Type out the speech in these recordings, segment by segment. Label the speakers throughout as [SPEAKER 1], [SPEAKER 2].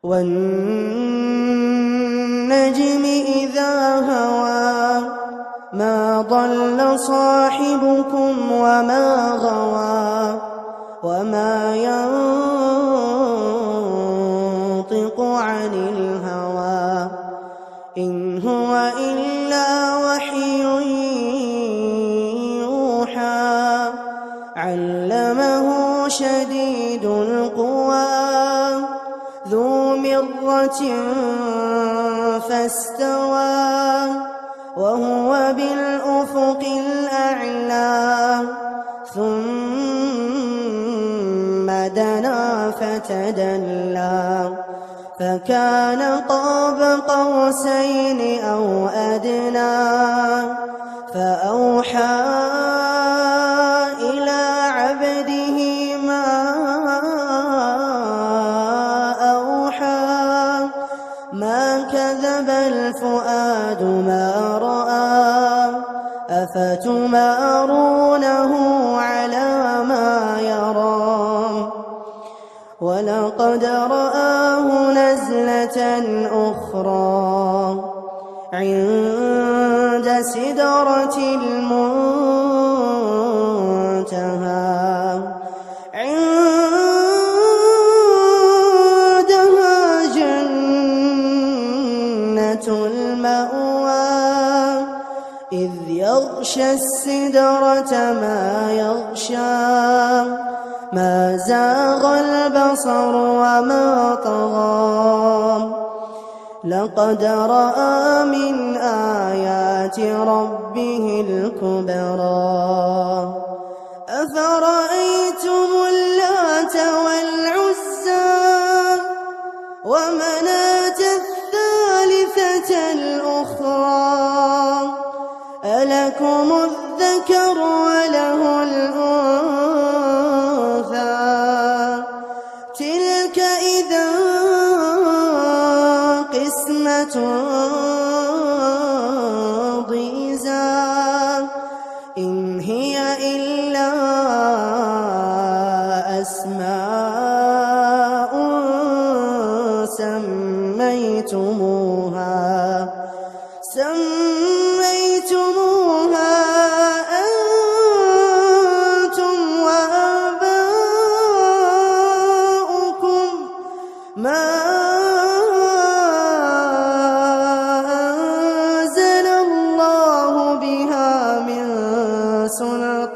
[SPEAKER 1] والنجم إذا هوى ما ضل صاحبكم وما غوى وما ينطق عن الهوى إن هو إلا وحي يوحى علمه شديد القوى ذو مرة فاستوى وهو بالأفق الأعلى ثم دنا فتدلى فكان قاب قوسين أو أدنى فأوحى إلى عبده ما أوحى ما كذب الفؤاد ما رأى أفتمارونه على ما يرى ولقد رآه نزلة أخرى عند سدرة المنتهى عندها جنة المأوى إذ يغشى السدرة ما يغشى ما زاغ البصر وما طغى لقد رأى من آيات ربه الكبرى أفرأيتم اللات والعزى ومناة الثالثة الأخرى ألكم الذكر وله الأنثى تلك إذا قسمة ضيزى إن هي إلا أسماء سميتموها أنتم وآباؤكم ما أنزل الله بها من سلطان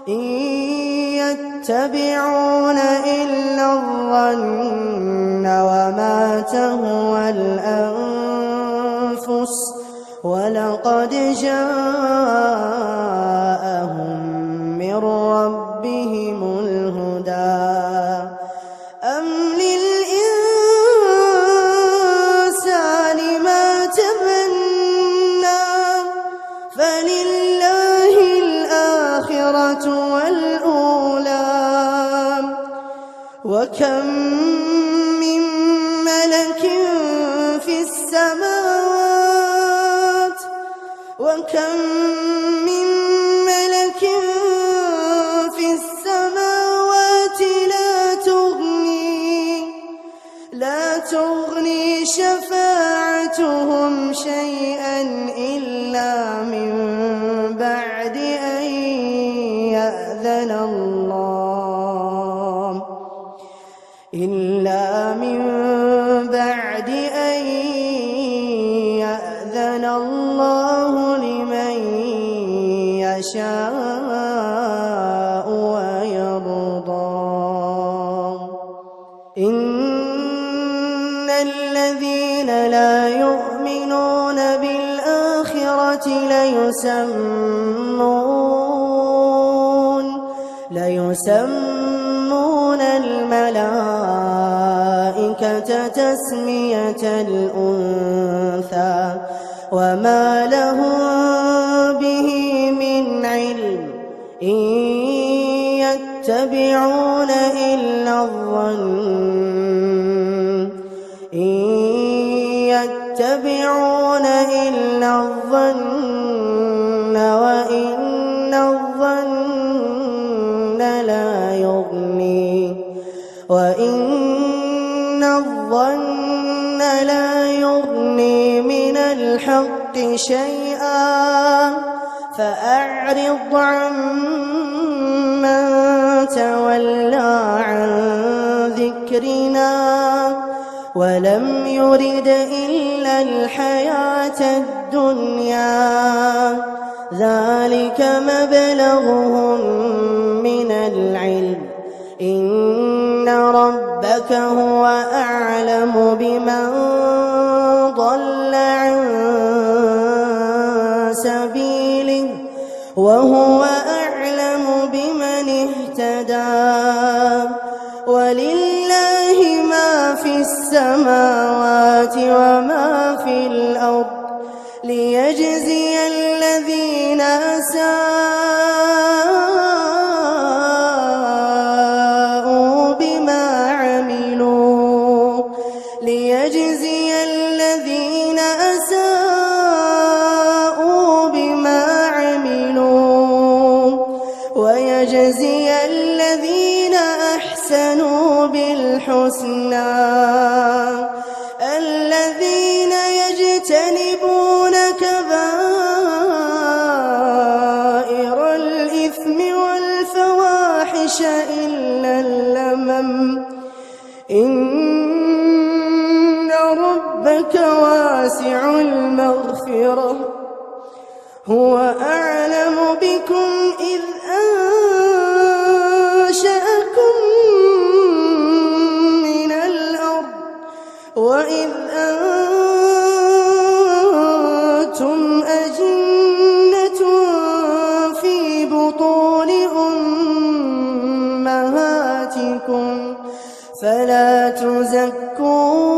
[SPEAKER 1] إن يتبعون إلا الظن وما تهوى الأنفس ولقد جاءهم من ربهم الهدى أم للإنسان ما تمنى فلله الآخرة والأولى وكم من ملك في السماوات وكم من ملك في السماوات لا تغني شفاعتهم شيئا إلا من بعد أن يأذن الله لمن يشاء ويرضى إن الذين لا يؤمنون بالآخرة ليسمون الملائكة تسمية الأنثى وما لهم به من علم إن يتبعون إلا الظن وإن الظن لا يغني وإن الظن لا يغني من الحق شيئا فأعرض عمن تولى عن ذكرنا ولم يرد إلا الحياة الدنيا ذلك مبلغهم من العلم إن ربك هو أعلم بمن ضل عن سبيله وهو أعلم بمن اهتدى ولله ما في السماوات وما في الأرض ليجزي الذين أساءوا بما عملوا ويجزي الذين أحسنوا بالحسنى الذين يجتنبون كبائر الإثم والفواحش إلا اللمم إن ربك واسع المغفرة هو أعلم بكم إذ أنشأكم من الأرض وإذ أنتم أجنة في بطون أمهاتكم فلا تزكوا